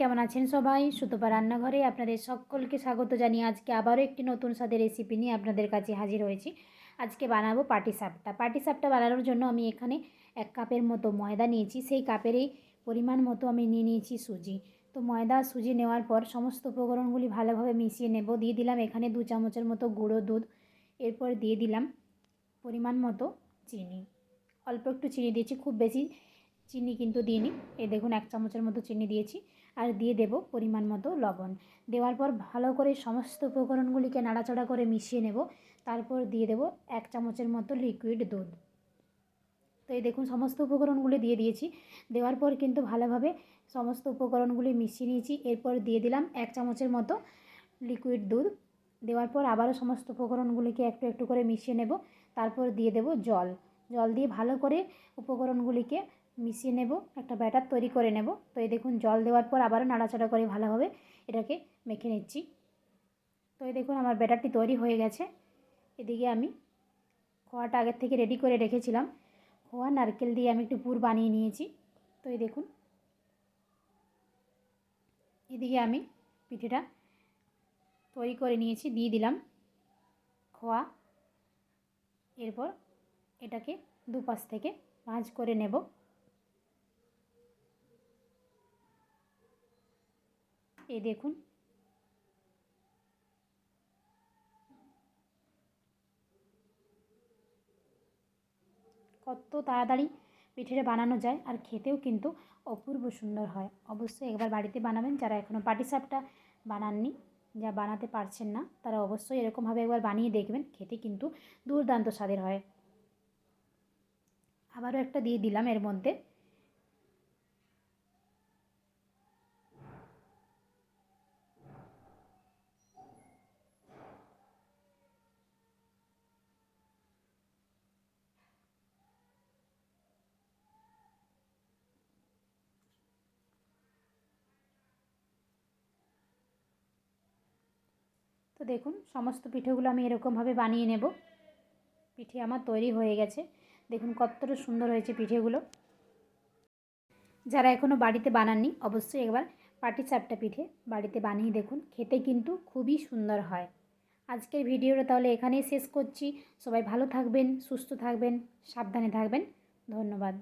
কেমন আছেন সবাই? সুতপা রান্নাঘরে আপনাদের সকলকে স্বাগত জানিয়ে আজকে আবারও একটি নতুন স্বাদের রেসিপি নিয়ে আপনাদের কাছে হাজির হয়েছি। আজকে বানাবো পাটিসাপটা। পাটিসাপটা বানানোর জন্য আমি এখানে 1 কাপের মতো ময়দা নিয়েছি, সেই কাপেরই পরিমাণ মতো আমি নিয়ে নিয়েছি সুজি। তো ময়দা সুজি নেওয়ার পর সমস্ত উপকরণগুলি ভালোভাবে মিশিয়ে নেব। দিয়ে দিলাম এখানে 2 চামচের মতো গুঁড়ো দুধ, এরপর দিয়ে দিলাম পরিমাণ মতো চিনি। অল্প একটু চিনি দিয়েছি, খুব বেশি চিনি কিন্তু দিইনি। এই দেখুন 1 চামচের মতো চিনি দিয়েছি, আর দিয়ে দেব পরিমাণ মতো লবণ। দেওয়ার পর ভালো করে সমস্ত উপকরণগুলিকে নাড়াচাড়া করে মিশিয়ে নেব। তারপর দিয়ে দেব 1 চামচের মতো লিকুইড দুধ। তো এই দেখুন সমস্ত উপকরণগুলি দিয়ে দিয়েছি। দেওয়ার পর কিন্তু ভালোভাবে সমস্ত উপকরণগুলি মিশিয়ে নিয়েছি। এরপর দিয়ে দিলাম 1 চামচের মতো লিকুইড দুধ। দেওয়ার পর আবারও সমস্ত উপকরণগুলিকে একটু একটু করে মিশিয়ে নেব। তারপর দিয়ে দেব জল। জল দিয়ে ভালো করে উপকরণগুলিকে মিশিয়ে নেব, একটা ব্যাটার তৈরি করে নেব। তো এই দেখুন জল দেওয়ার পর আবারও নাড়াচাড়া করে ভালোভাবে এটাকে মেখে নিচ্ছি। তো এই দেখুন আমার ব্যাটারটি তৈরি হয়ে গেছে। এদিকে আমি খোয়াটা আগের থেকে রেডি করে রেখেছিলাম। খোয়া নারকেল দিয়ে আমি একটু পুর বানিয়ে নিয়েছি। তো এই দেখুন এদিকে আমি পিঠেটা তৈরি করে নিয়েছি, দিয়ে দিলাম খোয়া। এরপর এটাকে দুপাশ থেকে ভাঁজ করে নেব। এই দেখুন কত তাড়াতাড়ি পিঠেটা বানানো যায়, আর খেতেও কিন্তু অপূর্ব সুন্দর হয়। অবশ্যই একবার বাড়িতে বানাবেন। যারা এখনও পাটিসাপটা বানাননি, যা বানাতে পারছেন না, তারা অবশ্যই এরকমভাবে একবার বানিয়ে দেখবেন। খেতে কিন্তু দুর্দান্ত স্বাদের হয়। আবারও একটা দিয়ে দিলাম এর মধ্যে। তো দেখুন সমস্ত পিঠেগুলো আমি এরকমভাবে বানিয়ে নেব। পিঠে আমার তৈরি হয়ে গেছে। দেখুন কতটা সুন্দর হয়েছে পিঠেগুলো। যারা এখনও বাড়িতে বানাননি, অবশ্যই একবার পাটিসাপটা পিঠে বাড়িতে বানিয়ে দেখুন। খেতে কিন্তু খুবই সুন্দর হয়। আজকের ভিডিওটা তাহলে এখানেই শেষ করছি। সবাই ভালো থাকবেন, সুস্থ থাকবেন, সাবধানে থাকবেন। ধন্যবাদ।